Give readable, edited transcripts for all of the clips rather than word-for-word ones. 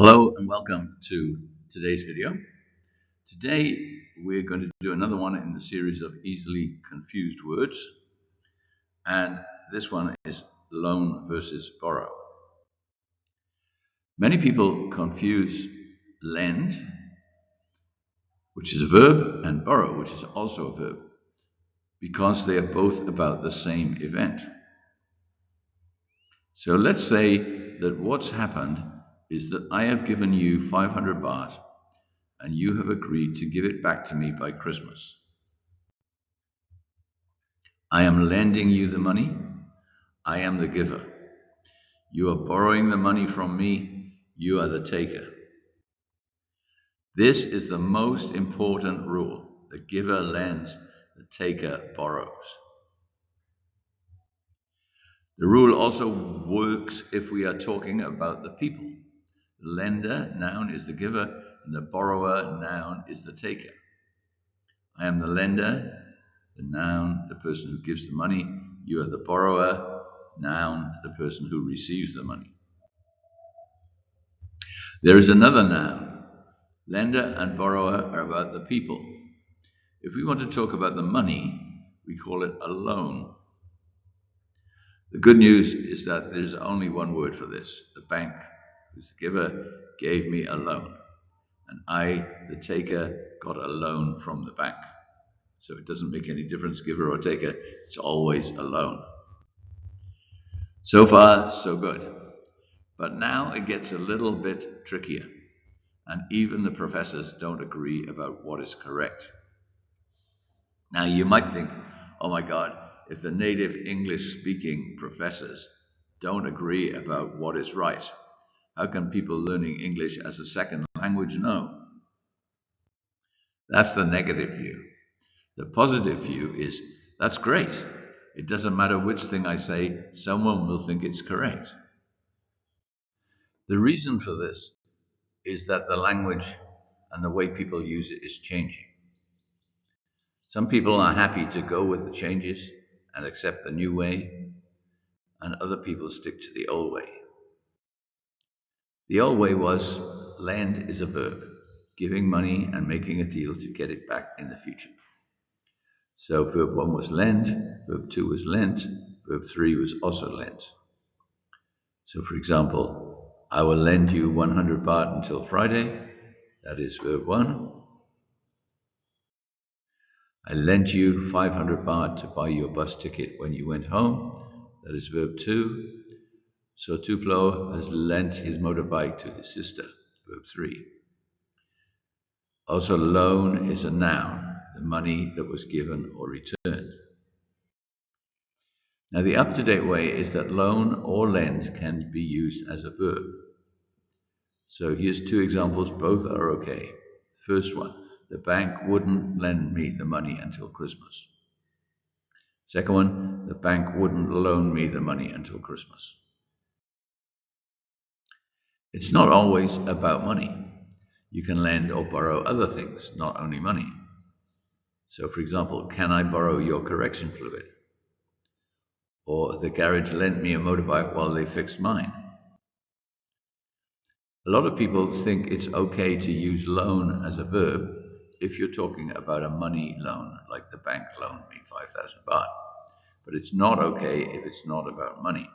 Hello and welcome to today's video. Today we're going to do another one in the series of easily confused words, and this one is loan versus borrow. Many people confuse lend, which is a verb, and borrow, which is also a verb, because they are both about the same event. So let's say that what's happened is that I have given you 500 baht and you have agreed to give it back to me by Christmas. I am lending you the money. I am the giver. You are borrowing the money from me. You are the taker. This is the most important rule. The giver lends, the taker borrows. The rule also works if we are talking about the people. The lender, noun, is the giver, and the borrower, noun, is the taker. I am the lender, the noun, the person who gives the money. You are the borrower, noun, the person who receives the money. There is another noun. Lender and borrower are about the people. If we want to talk about the money, we call it a loan. The good news is that there's only one word for this. The bank, who's the giver, gave me a loan. And I, the taker, got a loan from the bank. So it doesn't make any difference, giver or taker, it's always a loan. So far, so good. But now it gets a little bit trickier, and even the professors don't agree about what is correct. Now you might think, oh my God, if the native English-speaking professors don't agree about what is right, how can people learning English as a second language know? That's the negative view. The positive view is, that's great. It doesn't matter which thing I say, someone will think it's correct. The reason for this is that the language and the way people use it is changing. Some people are happy to go with the changes and accept the new way, and other people stick to the old way. The old way was lend is a verb, giving money and making a deal to get it back in the future. So verb 1 was lend, verb 2 was lent, verb 3 was also lent. So for example, I will lend you 100 baht until Friday. That is verb 1. I lent you 500 baht to buy your bus ticket when you went home. That is verb 2. So Tuplo has lent his motorbike to his sister, verb 3. Also, loan is a noun, the money that was given or returned. Now, the up-to-date way is that loan or lend can be used as a verb. So here's two examples, both are okay. First one, the bank wouldn't lend me the money until Christmas. Second one, the bank wouldn't loan me the money until Christmas. It's not always about money. You can lend or borrow other things, not only money. So for example, can I borrow your correction fluid? Or the garage lent me a motorbike while they fixed mine. A lot of people think it's okay to use loan as a verb if you're talking about a money loan, like the bank loaned me 5,000 baht. But it's not okay if it's not about money.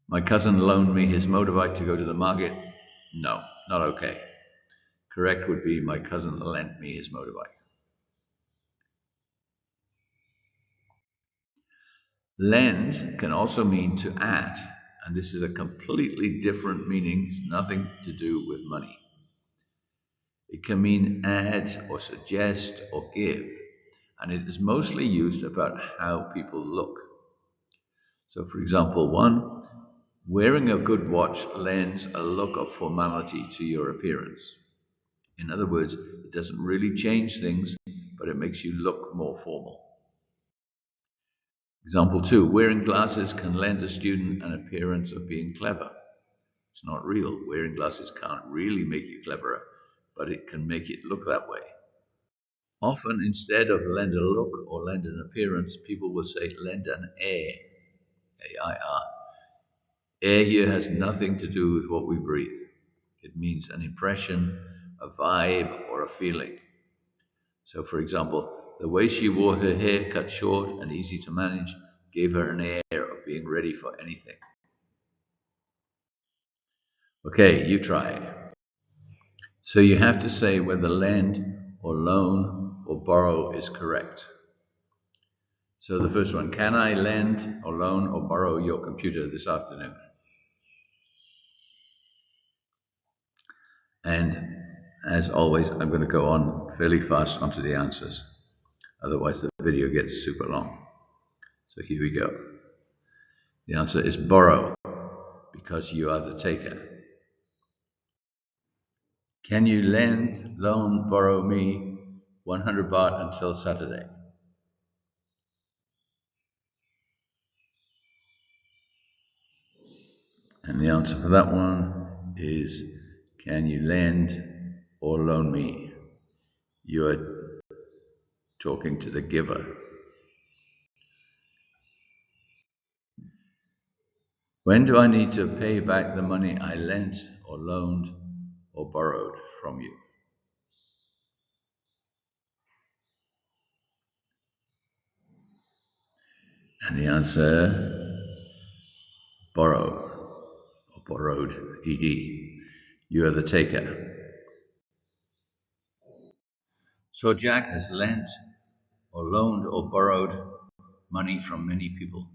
My cousin loaned me his motorbike to go to the market. No, not okay. Correct would be my cousin lent me his motorbike. Lend can also mean to add, and this is a completely different meaning. It's nothing to do with money. It can mean add or suggest or give, and it is mostly used about how people look. So for example, 1, wearing a good watch lends a look of formality to your appearance. In other words, it doesn't really change things, but it makes you look more formal. Example 2, wearing glasses can lend a student an appearance of being clever. It's not real. Wearing glasses can't really make you cleverer, but it can make it look that way. Often, instead of lend a look or lend an appearance, people will say lend an air, A-I-R. Air here has nothing to do with what we breathe. It means an impression, a vibe, or a feeling. So, for example, the way she wore her hair cut short and easy to manage gave her an air of being ready for anything. Okay, you try. So you have to say whether lend or loan or borrow is correct. So the first one, can I lend or loan or borrow your computer this afternoon? And as always, I'm going to go on fairly fast onto the answers. Otherwise, the video gets super long. So here we go. The answer is borrow, because you are the taker. Can you lend, loan, borrow me 100 baht until Saturday? And the answer for that one is, can you lend or loan me? You are talking to the giver. When do I need to pay back the money I lent or loaned or borrowed from you? And the answer, borrow or borrowed, ed. You are the taker. So Jack has lent or loaned or borrowed money from many people.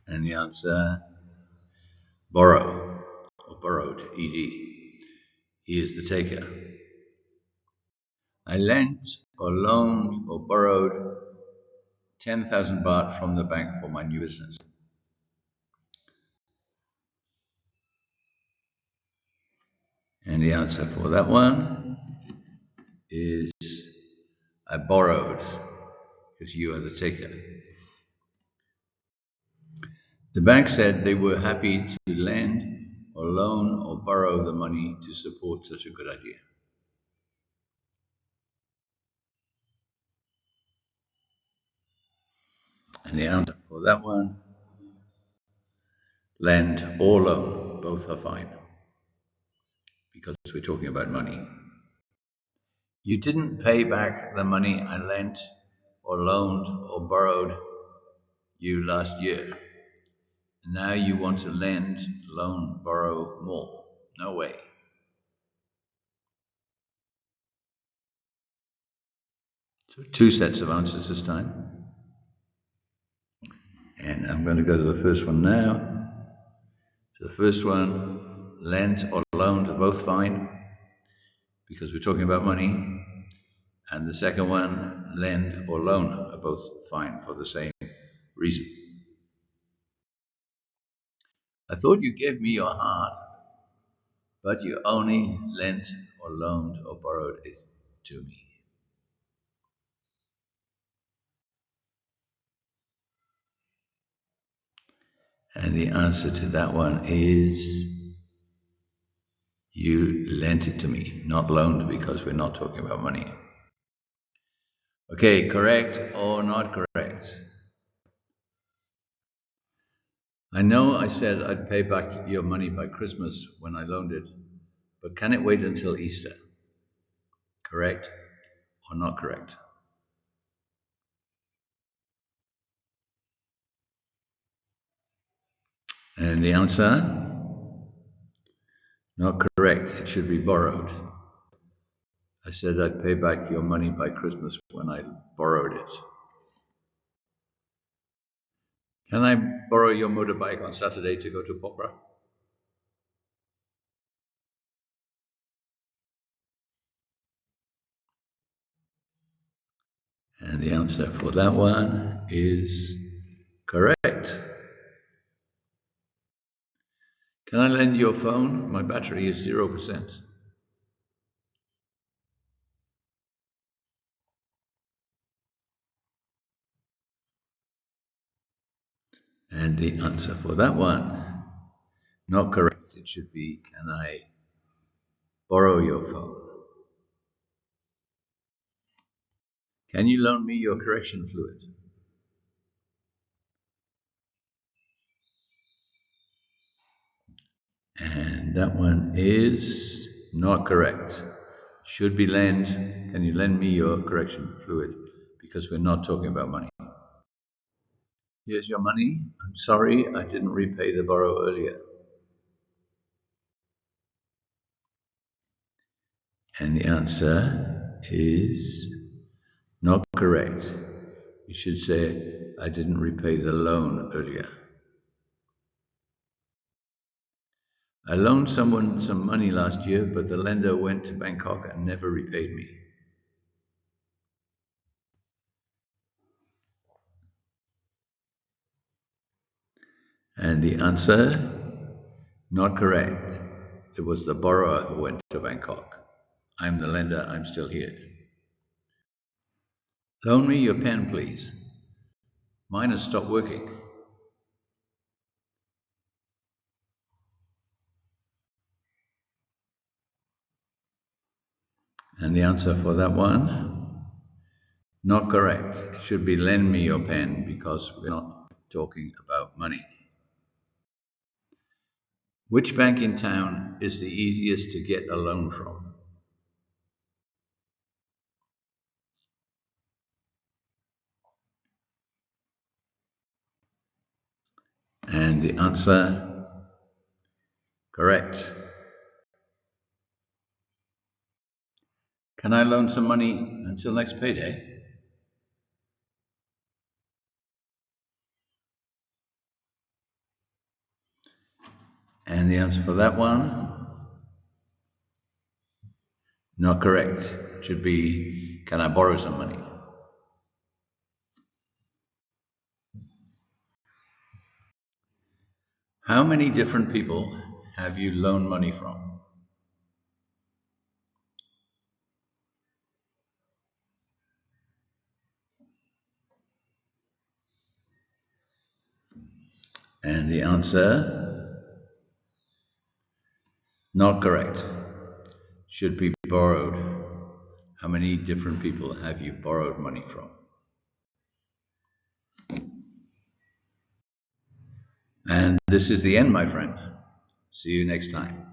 And the answer, borrow or borrowed, ed. He is the taker. I lent or loaned or borrowed 10,000 baht from the bank for my new business. And the answer for that one is, I borrowed, because you are the taker. The bank said they were happy to lend or loan or borrow the money to support such a good idea. And the answer for that one, lend or loan, both are fine, because we're talking about money. You didn't pay back the money I lent or loaned or borrowed you last year. Now you want to lend, loan, borrow more. No way. So two sets of answers this time. And I'm going to go to the first one now. So the first one, lent or loaned are both fine, because we're talking about money. And the second one, lend or loan, are both fine for the same reason. I thought you gave me your heart, but you only lent or loaned or borrowed it to me. And the answer to that one is, you lent it to me, not loaned, because we're not talking about money. Okay, correct or not correct? I know I said I'd pay back your money by Christmas when I loaned it, but can it wait until Easter? Correct or not correct? And the answer? Not correct. It should be borrowed. I said I'd pay back your money by Christmas when I borrowed it. Can I borrow your motorbike on Saturday to go to Popra? And the answer for that one is correct. Can I lend your phone? My battery is 0%. And the answer for that one, not correct. It should be, can I borrow your phone? Can you loan me your correction fluid? And that one is not correct. Should be lend. Can you lend me your correction fluid? Because we're not talking about money. Here's your money. I'm sorry I didn't repay the borrow earlier. And the answer is not correct. You should say, I didn't repay the loan earlier. I loaned someone some money last year, but the lender went to Bangkok and never repaid me. And the answer, not correct. It was the borrower who went to Bangkok. I'm the lender, I'm still here. Loan me your pen, please. Mine has stopped working. And the answer for that one, not correct. It should be lend me your pen because we're not talking about money. Which bank in town is the easiest to get a loan from? And the answer, correct. Can I loan some money until next payday? And the answer for that one, not correct. It should be, can I borrow some money? How many different people have you loaned money from? And the answer, not correct. Should be borrowed. How many different people have you borrowed money from? And this is the end, my friend. See you next time.